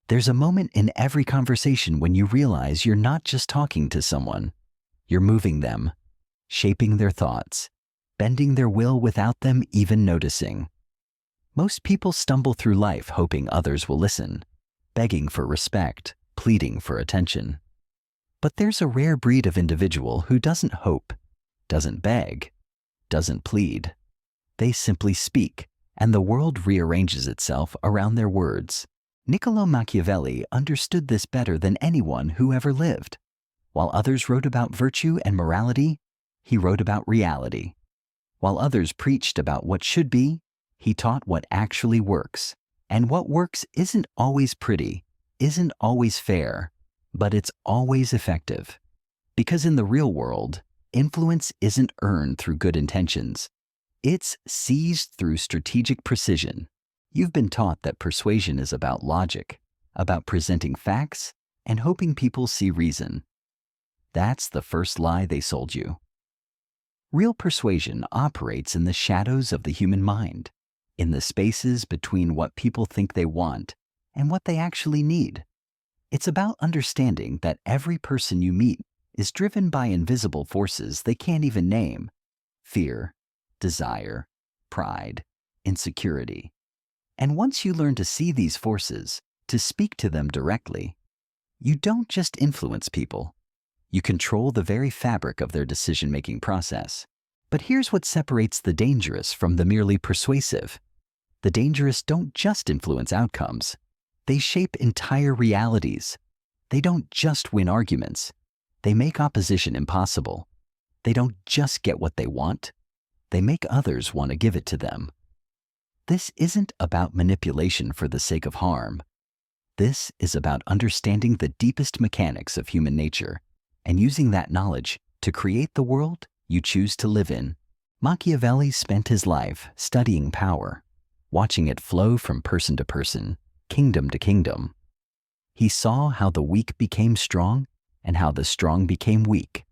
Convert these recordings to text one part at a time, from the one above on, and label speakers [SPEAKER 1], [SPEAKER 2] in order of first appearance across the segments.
[SPEAKER 1] There's a moment in every conversation when you realize you're not just talking to someone, you're moving them, shaping their thoughts, bending their will without them even noticing. Most people stumble through life hoping others will listen, begging for respect, pleading for attention. But there's a rare breed of individual who doesn't hope, doesn't beg, doesn't plead. They simply speak, and the world rearranges itself around their words. Niccolo Machiavelli understood this better than anyone who ever lived. While others wrote about virtue and morality, he wrote about reality. While others preached about what should be, he taught what actually works. And what works isn't always pretty, isn't always fair, but it's always effective. Because in the real world, influence isn't earned through good intentions. It's seized through strategic precision. You've been taught that persuasion is about logic, about presenting facts and hoping people see reason. That's the first lie they sold you. Real persuasion operates in the shadows of the human mind, in the spaces between what people think they want and what they actually need. It's about understanding that every person you meet is driven by invisible forces they can't even name: fear, desire, pride, insecurity. And once you learn to see these forces, to speak to them directly, you don't just influence people. You control the very fabric of their decision-making process. But here's what separates the dangerous from the merely persuasive. The dangerous don't just influence outcomes. They shape entire realities. They don't just win arguments. They make opposition impossible. They don't just get what they want. They make others want to give it to them. This isn't about manipulation for the sake of harm. This is about understanding the deepest mechanics of human nature and using that knowledge to create the world you choose to live in. Machiavelli spent his life studying power, watching it flow from person to person, kingdom to kingdom. He saw how the weak became strong and how the strong became weak.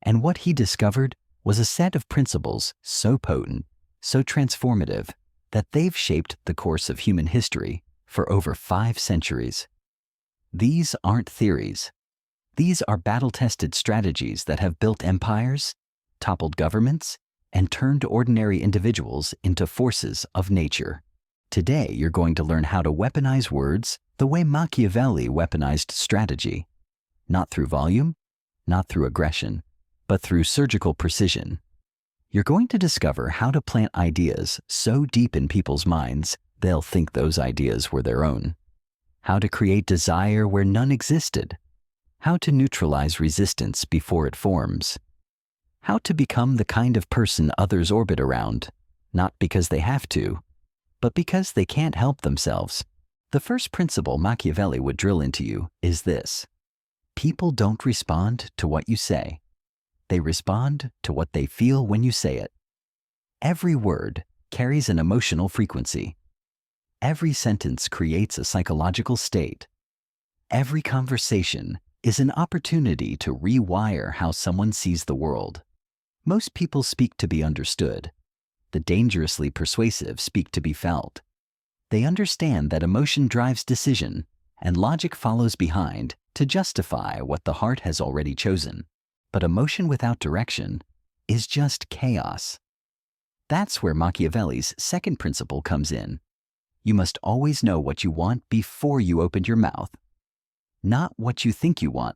[SPEAKER 1] And what he discovered was a set of principles so potent, so transformative, that they've shaped the course of human history for over 5 centuries. These aren't theories. These are battle-tested strategies that have built empires, toppled governments, and turned ordinary individuals into forces of nature. Today, you're going to learn how to weaponize words the way Machiavelli weaponized strategy. Not through volume, not through aggression, but through surgical precision. You're going to discover how to plant ideas so deep in people's minds they'll think those ideas were their own. How to create desire where none existed. How to neutralize resistance before it forms. How to become the kind of person others orbit around, not because they have to, but because they can't help themselves. The first principle Machiavelli would drill into you is this: people don't respond to what you say. They respond to what they feel when you say it. Every word carries an emotional frequency. Every sentence creates a psychological state. Every conversation is an opportunity to rewire how someone sees the world. Most people speak to be understood. The dangerously persuasive speak to be felt. They understand that emotion drives decision, and logic follows behind to justify what the heart has already chosen. But emotion without direction is just chaos. That's where Machiavelli's second principle comes in. You must always know what you want before you open your mouth. Not what you think you want,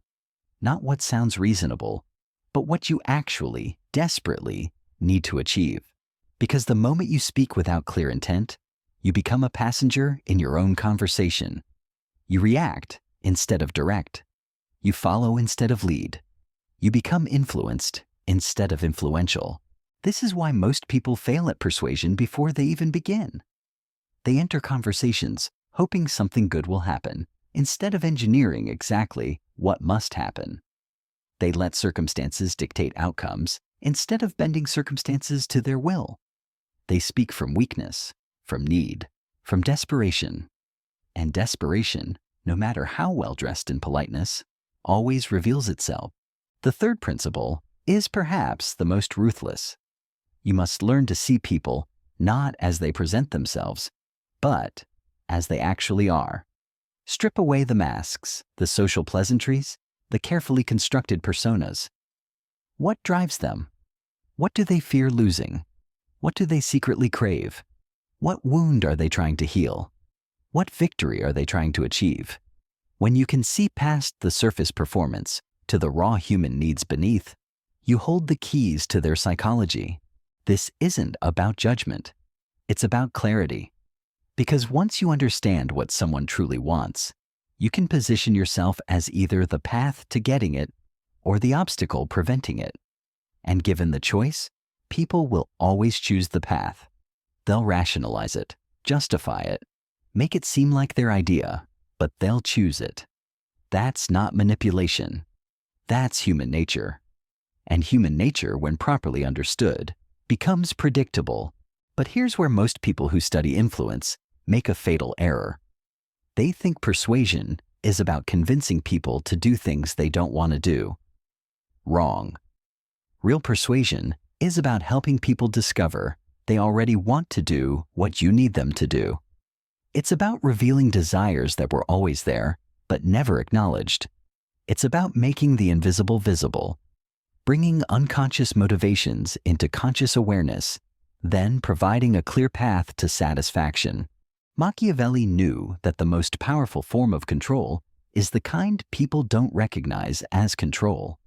[SPEAKER 1] not what sounds reasonable, but what you actually, desperately, need to achieve. Because the moment you speak without clear intent, you become a passenger in your own conversation. You react instead of direct. You follow instead of lead. You become influenced instead of influential. This is why most people fail at persuasion before they even begin. They enter conversations hoping something good will happen, instead of engineering exactly what must happen. They let circumstances dictate outcomes, instead of bending circumstances to their will. They speak from weakness, from need, from desperation. And desperation, no matter how well dressed in politeness, always reveals itself. The third principle is perhaps the most ruthless. You must learn to see people not as they present themselves, but as they actually are. Strip away the masks, the social pleasantries, the carefully constructed personas. What drives them? What do they fear losing? What do they secretly crave? What wound are they trying to heal? What victory are they trying to achieve? When you can see past the surface performance to the raw human needs beneath, you hold the keys to their psychology. This isn't about judgment. It's about clarity. Because once you understand what someone truly wants, you can position yourself as either the path to getting it or the obstacle preventing it. And given the choice, people will always choose the path. They'll rationalize it, justify it, make it seem like their idea, but they'll choose it. That's not manipulation. That's human nature. And human nature, when properly understood, becomes predictable. But here's where most people who study influence make a fatal error. They think persuasion is about convincing people to do things they don't want to do. Wrong. Real persuasion is about helping people discover they already want to do what you need them to do. It's about revealing desires that were always there, but never acknowledged. It's about making the invisible visible, bringing unconscious motivations into conscious awareness, then providing a clear path to satisfaction. Machiavelli knew that the most powerful form of control is the kind people don't recognize as control.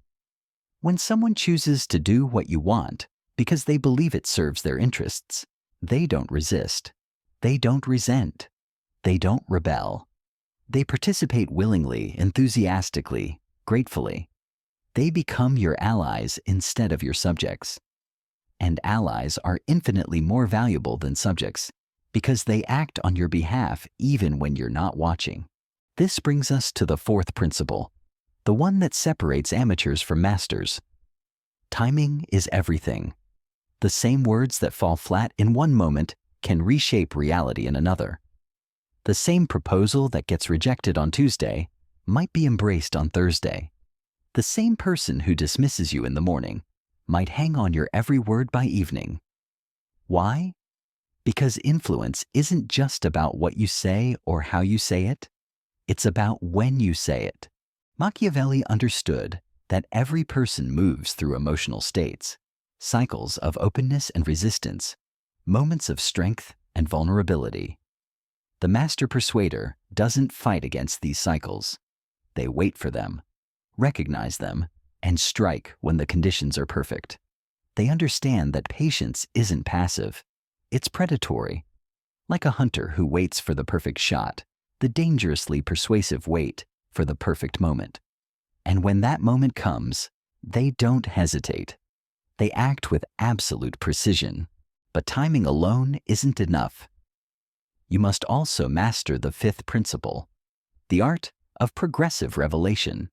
[SPEAKER 1] When someone chooses to do what you want because they believe it serves their interests, they don't resist. They don't resent. They don't rebel. They participate willingly, enthusiastically, gratefully. They become your allies instead of your subjects. And allies are infinitely more valuable than subjects because they act on your behalf even when you're not watching. This brings us to the fourth principle, the one that separates amateurs from masters. Timing is everything. The same words that fall flat in one moment can reshape reality in another. The same proposal that gets rejected on Tuesday might be embraced on Thursday. The same person who dismisses you in the morning might hang on your every word by evening. Why? Because influence isn't just about what you say or how you say it. It's about when you say it. Machiavelli understood that every person moves through emotional states, cycles of openness and resistance, moments of strength and vulnerability. The master persuader doesn't fight against these cycles. They wait for them, recognize them, and strike when the conditions are perfect. They understand that patience isn't passive. It's predatory. Like a hunter who waits for the perfect shot, the dangerously persuasive wait for the perfect moment. And when that moment comes, they don't hesitate. They act with absolute precision. But timing alone isn't enough. You must also master the fifth principle, the art of progressive revelation.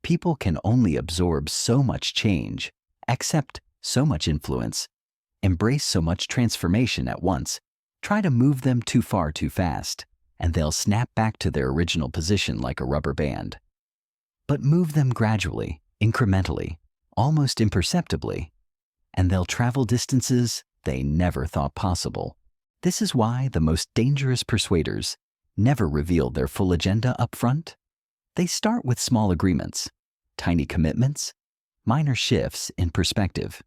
[SPEAKER 1] People can only absorb so much change, accept so much influence, embrace so much transformation at once. Try to move them too far too fast, and they'll snap back to their original position like a rubber band. But move them gradually, incrementally, almost imperceptibly, and they'll travel distances they never thought possible. This is why the most dangerous persuaders never reveal their full agenda up front. They start with small agreements, tiny commitments, minor shifts in perspective.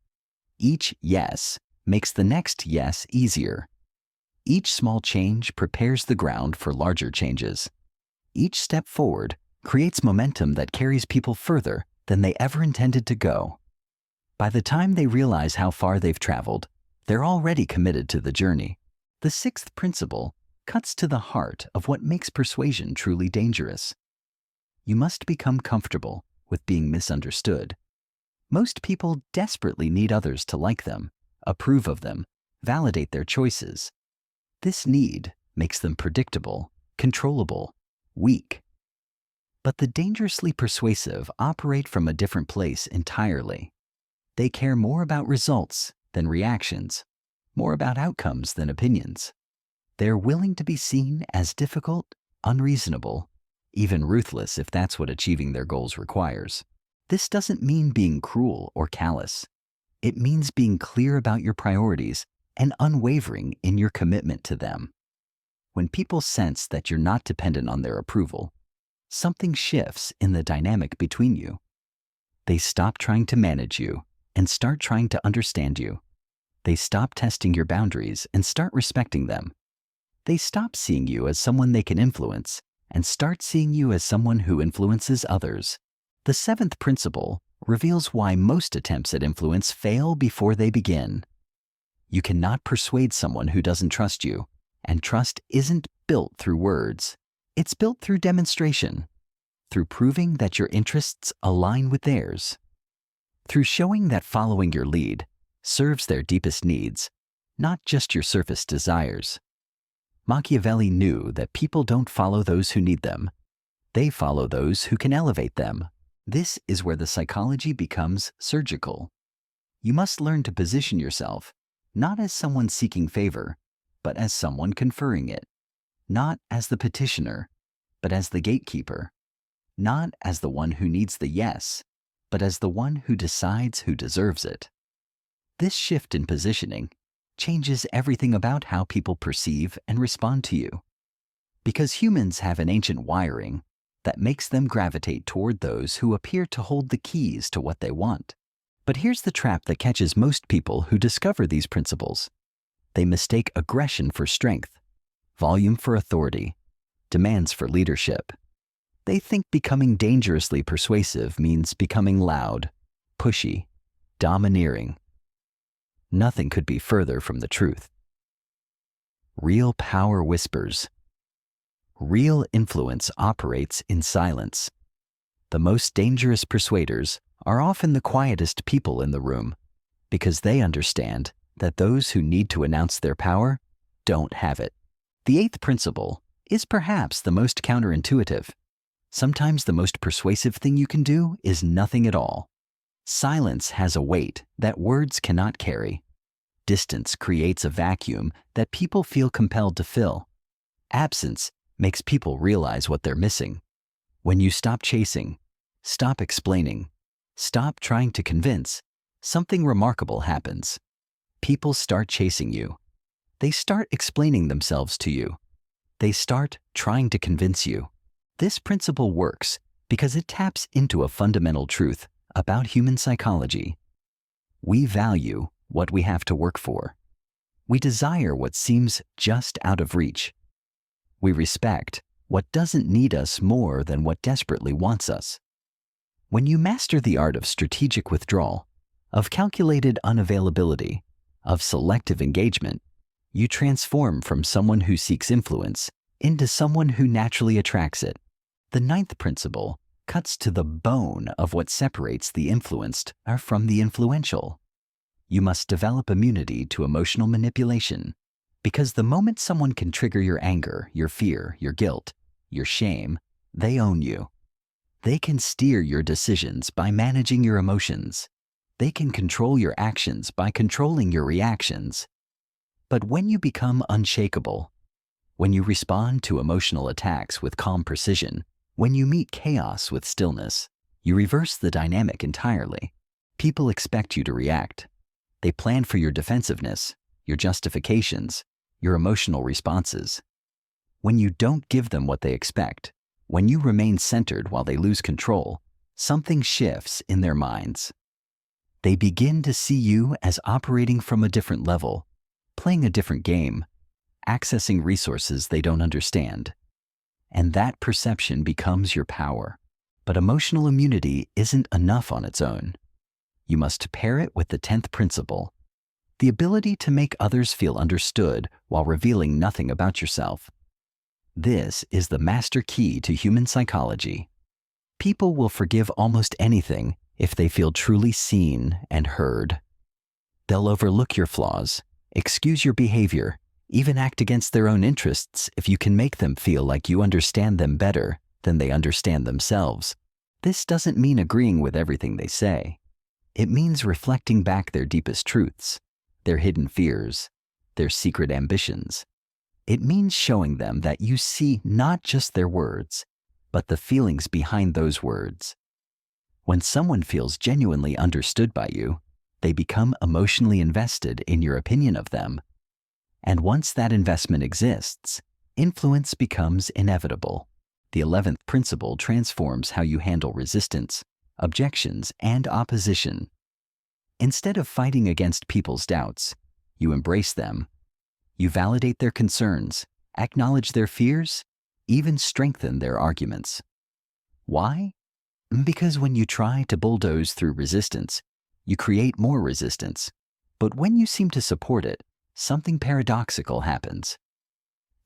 [SPEAKER 1] Each yes makes the next yes easier. Each small change prepares the ground for larger changes. Each step forward creates momentum that carries people further than they ever intended to go. By the time they realize how far they've traveled, they're already committed to the journey. The sixth principle cuts to the heart of what makes persuasion truly dangerous. You must become comfortable with being misunderstood. Most people desperately need others to like them, approve of them, validate their choices. This need makes them predictable, controllable, weak. But the dangerously persuasive operate from a different place entirely. They care more about results than reactions, more about outcomes than opinions. They're willing to be seen as difficult, unreasonable, even ruthless if that's what achieving their goals requires. This doesn't mean being cruel or callous. It means being clear about your priorities and unwavering in your commitment to them. when people sense that you're not dependent on their approval, something shifts in the dynamic between you. They stop trying to manage you and start trying to understand you. They stop testing your boundaries and start respecting them. They stop seeing you as someone they can influence and start seeing you as someone who influences others. The seventh principle reveals why most attempts at influence fail before they begin. You cannot persuade someone who doesn't trust you, and trust isn't built through words. It's built through demonstration, through proving that your interests align with theirs, through showing that following your lead serves their deepest needs, not just your surface desires. Machiavelli knew that people don't follow those who need them. They follow those who can elevate them. This is where the psychology becomes surgical. You must learn to position yourself not as someone seeking favor, but as someone conferring it. Not as the petitioner, but as the gatekeeper. Not as the one who needs the yes, but as the one who decides who deserves it. This shift in positioning changes everything about how people perceive and respond to you. Because humans have an ancient wiring that makes them gravitate toward those who appear to hold the keys to what they want. But here's the trap that catches most people who discover these principles. They mistake aggression for strength, volume for authority, demands for leadership. They think becoming dangerously persuasive means becoming loud, pushy, domineering. Nothing could be further from the truth. Real power whispers. Real influence operates in silence. The most dangerous persuaders are often the quietest people in the room, because they understand that those who need to announce their power don't have it. The eighth principle is perhaps the most counterintuitive. Sometimes the most persuasive thing you can do is nothing at all. Silence has a weight that words cannot carry. Distance creates a vacuum that people feel compelled to fill. Absence makes people realize what they're missing. When you stop chasing, stop explaining, stop trying to convince, something remarkable happens. People start chasing you. They start explaining themselves to you. They start trying to convince you. This principle works because it taps into a fundamental truth about human psychology. We value what we have to work for. We desire what seems just out of reach. We respect what doesn't need us more than what desperately wants us. When you master the art of strategic withdrawal, of calculated unavailability, of selective engagement, you transform from someone who seeks influence into someone who naturally attracts it. The ninth principle cuts to the bone of what separates the influenced from the influential. You must develop immunity to emotional manipulation, because the moment someone can trigger your anger, your fear, your guilt, your shame, they own you. They can steer your decisions by managing your emotions. They can control your actions by controlling your reactions. But when you become unshakable, when you respond to emotional attacks with calm precision, when you meet chaos with stillness, you reverse the dynamic entirely. People expect you to react. They plan for your defensiveness, your justifications, your emotional responses. When you don't give them what they expect, when you remain centered while they lose control, something shifts in their minds. They begin to see you as operating from a different level, playing a different game, accessing resources they don't understand. And that perception becomes your power. But emotional immunity isn't enough on its own. You must pair it with the 10th principle, the ability to make others feel understood while revealing nothing about yourself. This is the master key to human psychology. People will forgive almost anything if they feel truly seen and heard. They'll overlook your flaws, excuse your behavior, even act against their own interests if you can make them feel like you understand them better than they understand themselves. This doesn't mean agreeing with everything they say. It means reflecting back their deepest truths, their hidden fears, their secret ambitions. It means showing them that you see not just their words, but the feelings behind those words. When someone feels genuinely understood by you, they become emotionally invested in your opinion of them. And once that investment exists, influence becomes inevitable. The 11th principle transforms how you handle resistance, objections, and opposition. Instead of fighting against people's doubts, you embrace them. You validate their concerns, acknowledge their fears, even strengthen their arguments. Why? Because when you try to bulldoze through resistance, you create more resistance. But when you seem to support it, something paradoxical happens.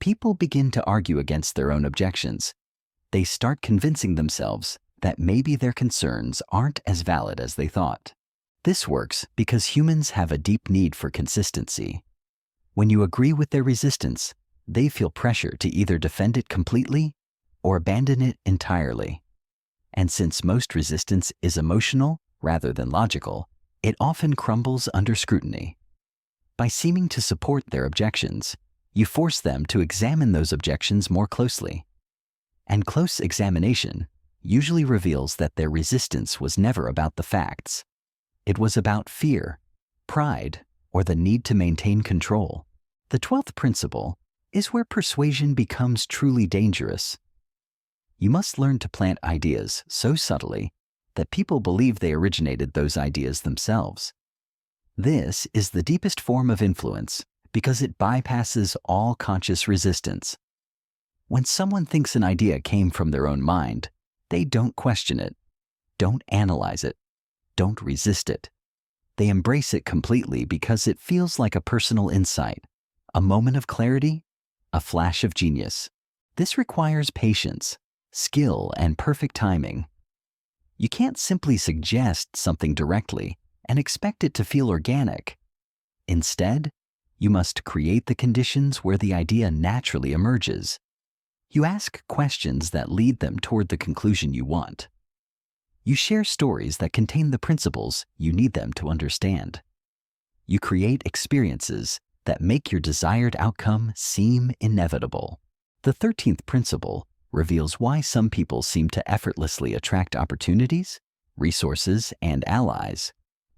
[SPEAKER 1] People begin to argue against their own objections. They start convincing themselves that maybe their concerns aren't as valid as they thought. This works because humans have a deep need for consistency. When you agree with their resistance, they feel pressure to either defend it completely or abandon it entirely. And since most resistance is emotional rather than logical, it often crumbles under scrutiny. By seeming to support their objections, you force them to examine those objections more closely. And close examination usually reveals that their resistance was never about the facts. It was about fear, pride, or the need to maintain control. The 12th principle is where persuasion becomes truly dangerous. You must learn to plant ideas so subtly that people believe they originated those ideas themselves. This is the deepest form of influence because it bypasses all conscious resistance. When someone thinks an idea came from their own mind, they don't question it, don't analyze it, don't resist it. They embrace it completely because it feels like a personal insight, a moment of clarity, a flash of genius. This requires patience, skill, and perfect timing. You can't simply suggest something directly and expect it to feel organic. Instead, you must create the conditions where the idea naturally emerges. You ask questions that lead them toward the conclusion you want. You share stories that contain the principles you need them to understand. You create experiences that make your desired outcome seem inevitable. The 13th principle reveals why some people seem to effortlessly attract opportunities, resources, and allies,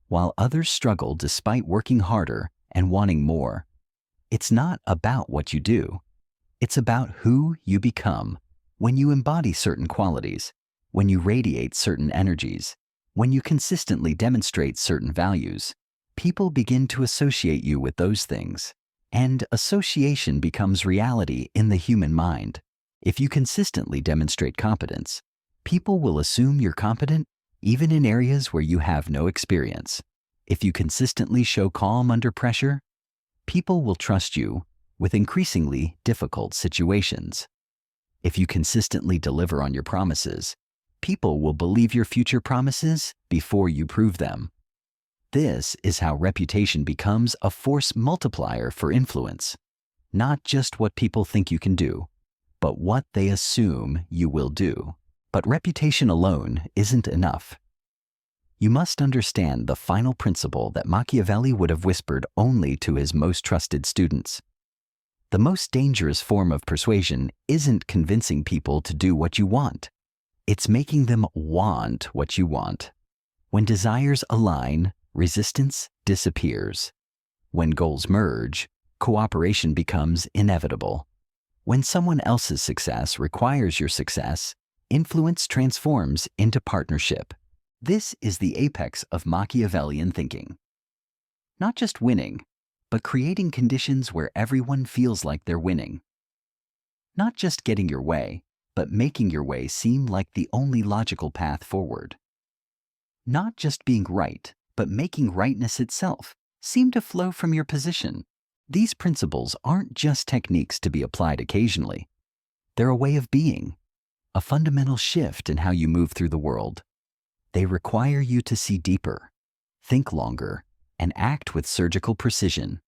[SPEAKER 1] while others struggle despite working harder and wanting more. It's not about what you do. It's about who you become when you embody certain qualities, when you radiate certain energies, when you consistently demonstrate certain values. People begin to associate you with those things, and association becomes reality in the human mind. If you consistently demonstrate competence, people will assume you're competent even in areas where you have no experience. If you consistently show calm under pressure, people will trust you with increasingly difficult situations. If you consistently deliver on your promises, people will believe your future promises before you prove them. This is how reputation becomes a force multiplier for influence. Not just what people think you can do, but what they assume you will do. But reputation alone isn't enough. You must understand the final principle that Machiavelli would have whispered only to his most trusted students. The most dangerous form of persuasion isn't convincing people to do what you want. It's making them want what you want. When desires align, resistance disappears. When goals merge, cooperation becomes inevitable. When someone else's success requires your success, influence transforms into partnership. This is the apex of Machiavellian thinking. Not just winning, but creating conditions where everyone feels like they're winning. Not just getting your way, but making your way seem like the only logical path forward. Not just being right, but making rightness itself seem to flow from your position. These principles aren't just techniques to be applied occasionally. They're a way of being, a fundamental shift in how you move through the world. They require you to see deeper, think longer, and act with surgical precision.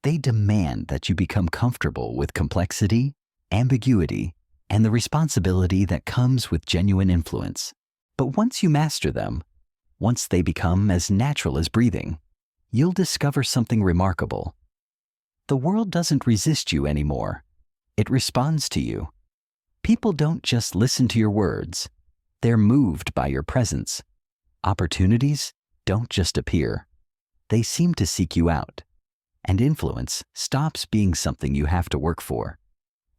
[SPEAKER 1] They demand that you become comfortable with complexity, ambiguity, and the responsibility that comes with genuine influence. But once you master them, once they become as natural as breathing, you'll discover something remarkable. The world doesn't resist you anymore. It responds to you. People don't just listen to your words. They're moved by your presence. Opportunities don't just appear. They seem to seek you out. And influence stops being something you have to work for.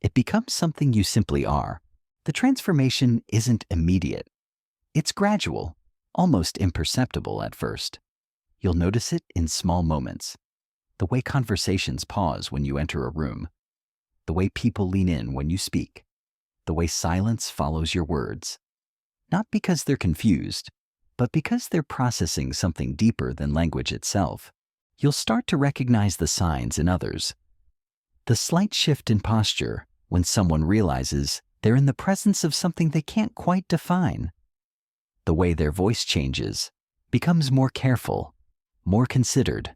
[SPEAKER 1] It becomes something you simply are. The transformation isn't immediate. It's gradual, almost imperceptible at first. You'll notice it in small moments. The way conversations pause when you enter a room. The way people lean in when you speak. The way silence follows your words. Not because they're confused, but because they're processing something deeper than language itself. You'll start to recognize the signs in others. The slight shift in posture when someone realizes they're in the presence of something they can't quite define. The way their voice changes, becomes more careful, more considered.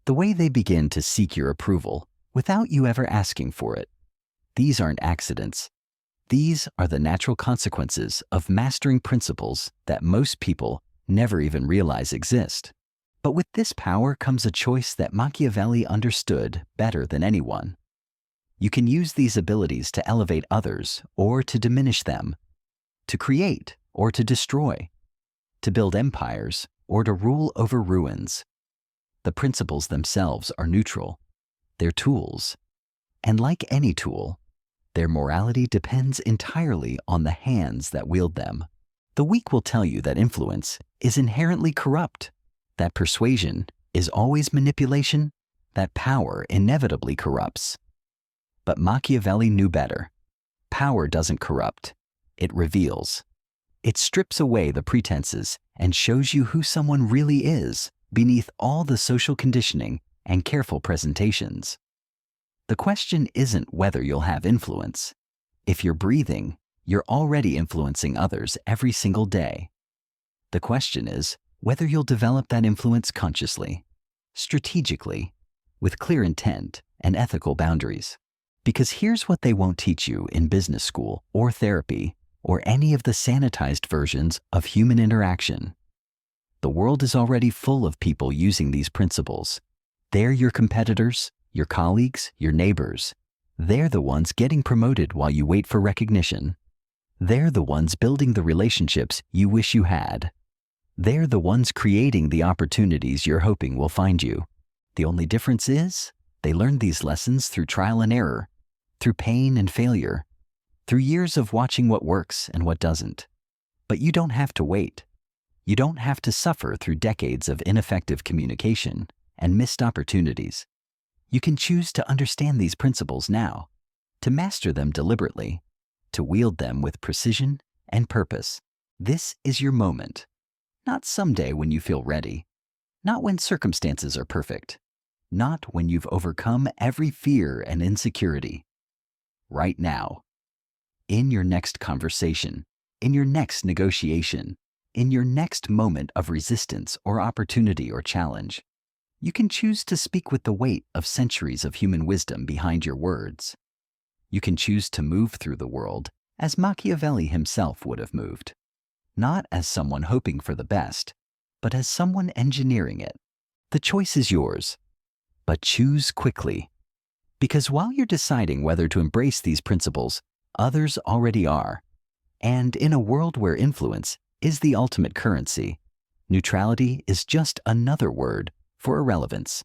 [SPEAKER 1] The way they begin to seek your approval without you ever asking for it. These aren't accidents. These are the natural consequences of mastering principles that most people never even realize exist. But with this power comes a choice that Machiavelli understood better than anyone. You can use these abilities to elevate others or to diminish them, to create or to destroy, to build empires or to rule over ruins. The principles themselves are neutral. They're tools. And like any tool, their morality depends entirely on the hands that wield them. The weak will tell you that influence is inherently corrupt, that persuasion is always manipulation, that power inevitably corrupts. But Machiavelli knew better. Power doesn't corrupt. It reveals. It strips away the pretenses and shows you who someone really is beneath all the social conditioning and careful presentations. The question isn't whether you'll have influence. If you're breathing, you're already influencing others every single day. The question is whether you'll develop that influence consciously, strategically, with clear intent and ethical boundaries. Because here's what they won't teach you in business school or therapy or any of the sanitized versions of human interaction. The world is already full of people using these principles. They're your competitors, your colleagues, your neighbors. They're the ones getting promoted while you wait for recognition. They're the ones building the relationships you wish you had. They're the ones creating the opportunities you're hoping will find you. The only difference is they learned these lessons through trial and error, through pain and failure, through years of watching what works and what doesn't. But you don't have to wait. You don't have to suffer through decades of ineffective communication and missed opportunities. You can choose to understand these principles now, to master them deliberately, to wield them with precision and purpose. This is your moment. Not someday when you feel ready. Not when circumstances are perfect. Not when you've overcome every fear and insecurity. Right now. In your next conversation, in your next negotiation, in your next moment of resistance or opportunity or challenge. You can choose to speak with the weight of centuries of human wisdom behind your words. You can choose to move through the world as Machiavelli himself would have moved. Not as someone hoping for the best, but as someone engineering it. The choice is yours, but choose quickly. Because while you're deciding whether to embrace these principles, others already are. And in a world where influence is the ultimate currency, neutrality is just another word for irrelevance.